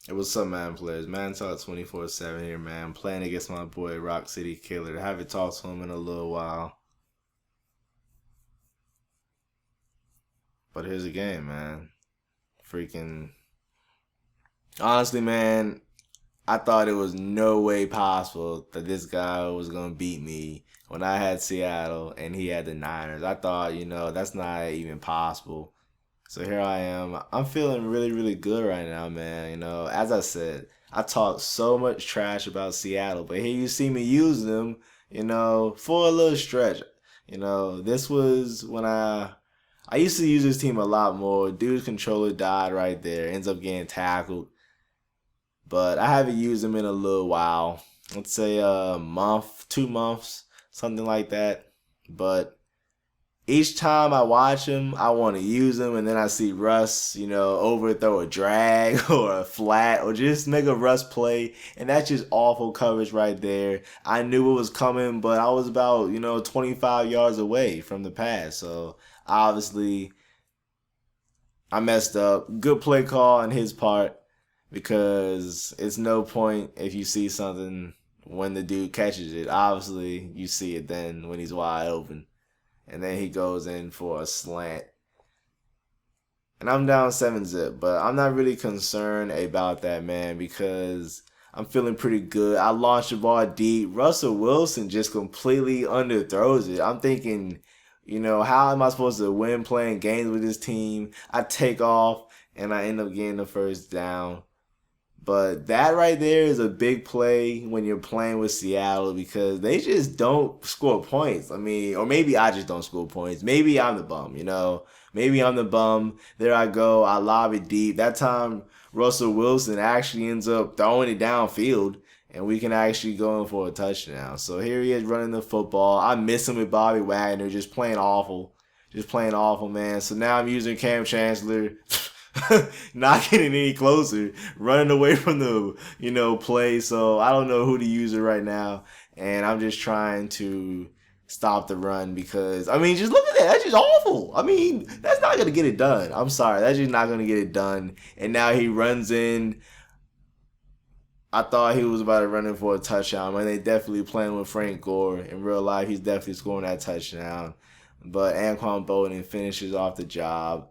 It was some man players. Man talk 24/7 here, man. I'm playing against my boy Rock City Killer. I haven't talked to him in a little while. But here's the game, man. Freaking honestly, man, I thought it was no way possible that this guy was gonna beat me when I had Seattle and he had the Niners. I thought, that's not even possible. So here I am. I'm feeling really, really good right now, man. As I said, I talked so much trash about Seattle, but here you see me use them, for a little stretch. This was when I used to use this team a lot more. Dude's controller died right there, ends up getting tackled. But I haven't used him in a little while. Let's say a month, 2 months, something like that. But each time I watch him, I want to use him, and then I see Russ, overthrow a drag or a flat or just make a Russ play, and that's just awful coverage right there. I knew it was coming, but I was about 25 yards away from the pass, so obviously I messed up. Good play call on his part because it's no point if you see something when the dude catches it. Obviously, you see it then when he's wide open. And then he goes in for a slant. And I'm down 7-zip, but I'm not really concerned about that, man, because I'm feeling pretty good. I launched the ball deep. Russell Wilson just completely underthrows it. I'm thinking, how am I supposed to win playing games with this team? I take off and I end up getting the first down. But that right there is a big play when you're playing with Seattle because they just don't score points. I mean, or maybe I just don't score points. Maybe I'm the bum, Maybe I'm the bum. There I go. I lob it deep. That time, Russell Wilson actually ends up throwing it downfield, and we can actually go in for a touchdown. So here he is running the football. I miss him with Bobby Wagner, just playing awful. Just playing awful, man. So now I'm using Cam Chancellor. Not getting any closer, running away from the play. So I don't know who to use it right now, and I'm just trying to stop the run because I mean, just look at that. That's just awful. I mean, that's not gonna get it done. I'm sorry, that's just not gonna get it done. And now he runs in. I thought he was about to run in for a touchdown. Man, they definitely playing with Frank Gore in real life. He's definitely scoring that touchdown, but Anquan Boldin finishes off the job.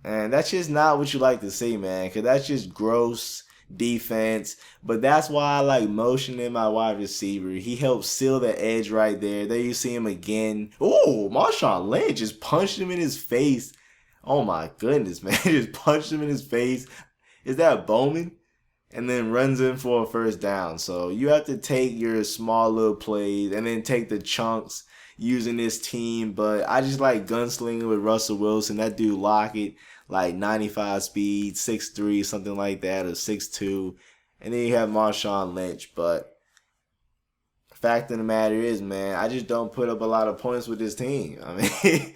And that's just not what you like to see, man, because that's just gross defense. But that's why I like motioning my wide receiver. He helps seal the edge right there. There you see him again. Oh, Marshawn Lynch just punched him in his face. Oh my goodness, man. Just punched him in his face. Is that Bowman? And then runs in for a first down. So you have to take your small little plays and then take the chunks using this team. But I just like gunslinging with Russell Wilson. That dude Lockett, like 95 speed, 6'3", something like that, or 6'2". And then you have Marshawn Lynch. But fact of the matter is, man, I just don't put up a lot of points with this team. I mean,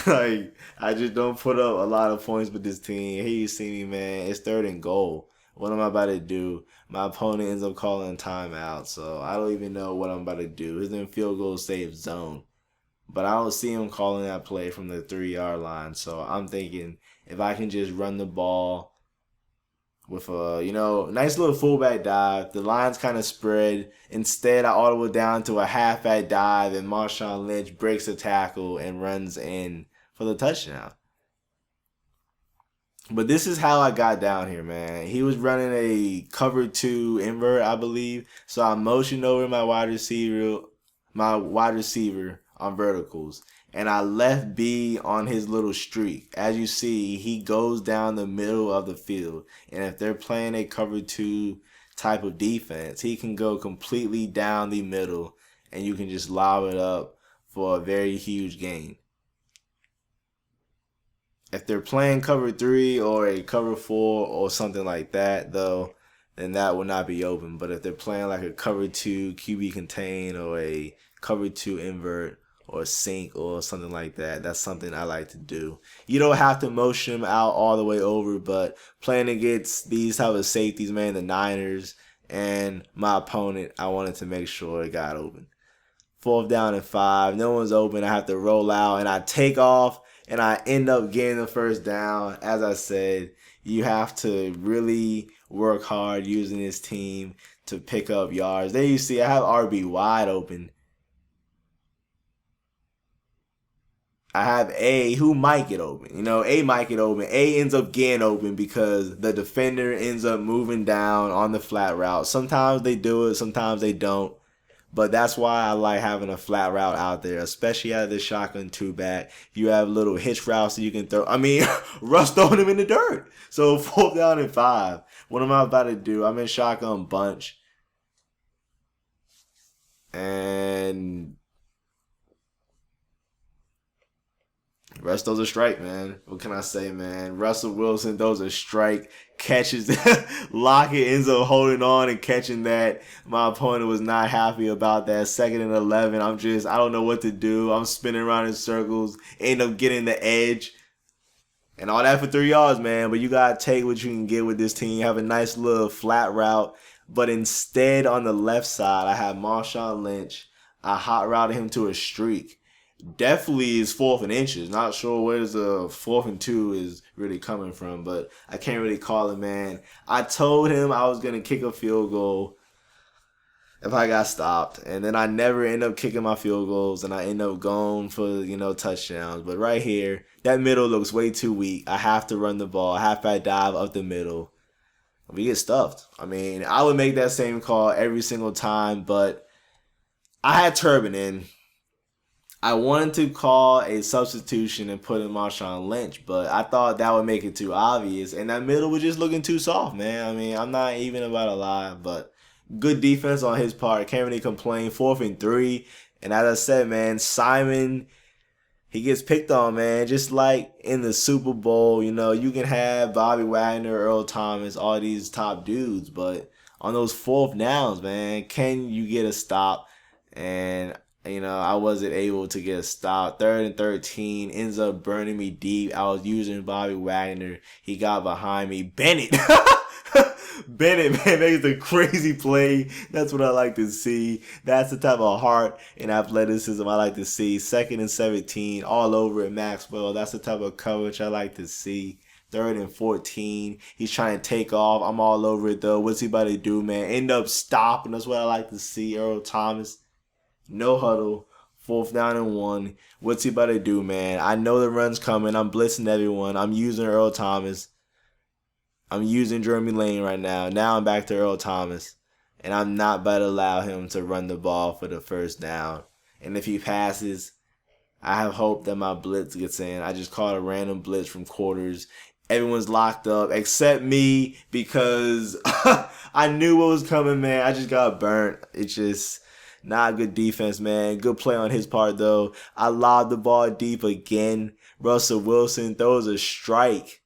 like, I just don't put up a lot of points with this team. Here you see me, man. It's 3rd and goal. What am I about to do? My opponent ends up calling timeout, so I don't even know what I'm about to do. He's in field goal safe zone. But I don't see him calling that play from the 3-yard line. So I'm thinking if I can just run the ball with a, nice little fullback dive. The line's kind of spread. Instead, I audible down to a halfback dive, and Marshawn Lynch breaks a tackle and runs in for the touchdown. But this is how I got down here, man. He was running a cover 2 invert, I believe. So I motioned over my wide receiver on verticals. And I left B on his little streak. As you see, he goes down the middle of the field. And if they're playing a cover 2 type of defense, he can go completely down the middle and you can just lob it up for a very huge gain. If they're playing cover 3 or a cover 4 or something like that, though, then that will not be open. But if they're playing like a cover 2 QB contain or a cover 2 invert or sink or something like that, that's something I like to do. You don't have to motion them out all the way over, but playing against these type of safeties, man, the Niners and my opponent, I wanted to make sure it got open. 4th down and 5, no one's open. I have to roll out and I take off. and I end up getting the first down. As I said, you have to really work hard using this team to pick up yards. There you see, I have RB wide open. I have A who might get open. You know, A might get open. A ends up getting open because the defender ends up moving down on the flat route. Sometimes they do it, sometimes they don't. But that's why I like having a flat route out there, especially out of the shotgun two back. You have little hitch routes that you can throw. I mean, Russ throwing them in the dirt. So 4th down and 5. What am I about to do? I'm in shotgun bunch. And Russ throws a strike, man. What can I say, man? Russell Wilson throws a strike, catches Lockett ends up holding on and catching that. My opponent was not happy about that. 2nd and 11. I don't know what to do. I'm spinning around in circles. End up getting the edge. And all that for 3 yards, man. But you got to take what you can get with this team. You have a nice little flat route. But instead, on the left side, I have Marshawn Lynch. I hot routed him to a streak. Definitely is 4th and inches. Not sure where the 4th and 2 is really coming from, but I can't really call it, man. I told him I was going to kick a field goal if I got stopped, and then I never end up kicking my field goals, and I end up going for, touchdowns. But right here, that middle looks way too weak. I have to run the ball. Halfback dive up the middle. We get stuffed. I mean, I would make that same call every single time, but I had Turbin in. I wanted to call a substitution and put in Marshawn Lynch, but I thought that would make it too obvious, and that middle was just looking too soft, man. I mean, I'm not even about to lie, but good defense on his part. Can't really complain. 4th and 3, and as I said, man, Simon, he gets picked on, man. Just like in the Super Bowl, you can have Bobby Wagner, Earl Thomas, all these top dudes, but on those 4th downs, man, can you get a stop? And I wasn't able to get a stop. 3rd and 13 ends up burning me deep. I was using Bobby Wagner. He got behind me. Bennett. Bennett, man, makes a crazy play. That's what I like to see. That's the type of heart and athleticism I like to see. 2nd and 17, all over it, Maxwell. That's the type of coverage I like to see. 3rd and 14. He's trying to take off. I'm all over it, though. What's he about to do, man? End up stopping. That's what I like to see. Earl Thomas. No huddle. 4th down and 1. What's he about to do, man? I know the run's coming. I'm blitzing everyone. I'm using Earl Thomas. I'm using Jeremy Lane right now. Now I'm back to Earl Thomas. And I'm not about to allow him to run the ball for the 1st down. And if he passes, I have hope that my blitz gets in. I just caught a random blitz from quarters. Everyone's locked up except me because I knew what was coming, man. I just got burnt. It's just not good defense, man. Good play on his part, though. I lobbed the ball deep again. Russell Wilson throws a strike.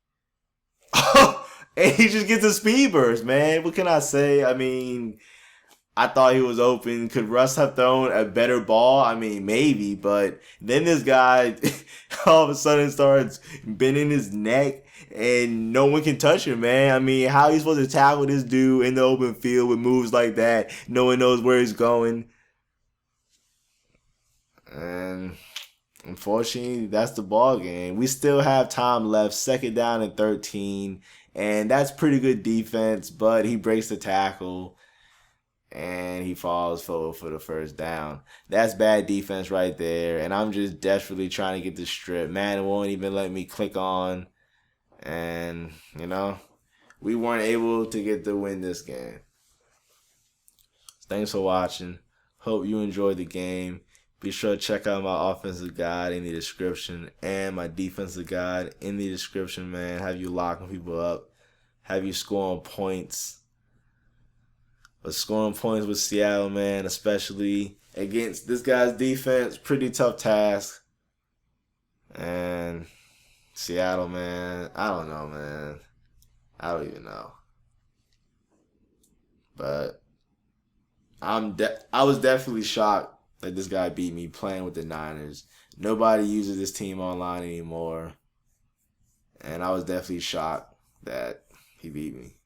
And he just gets a speed burst, man. What can I say? I mean, I thought he was open. Could Russ have thrown a better ball? I mean, maybe. But then this guy all of a sudden starts bending his neck and no one can touch him, man. I mean, how are you supposed to tackle this dude in the open field with moves like that? No one knows where he's going. And unfortunately, that's the ball game. We still have time left. 2nd down and 13. And that's pretty good defense, but he breaks the tackle. And he falls forward for the 1st down. That's bad defense right there. And I'm just desperately trying to get the strip. Madden won't even let me click on. And, we weren't able to get the win this game. Thanks for watching. Hope you enjoyed the game. Be sure to check out my offensive guide in the description and my defensive guide in the description, man. Have you locking people up. Have you scoring points. But scoring points with Seattle, man, especially against this guy's defense, pretty tough task. And Seattle, man, I don't know, man. I don't even know. But I was definitely shocked that this guy beat me playing with the Niners. Nobody uses this team online anymore. And I was definitely shocked that he beat me.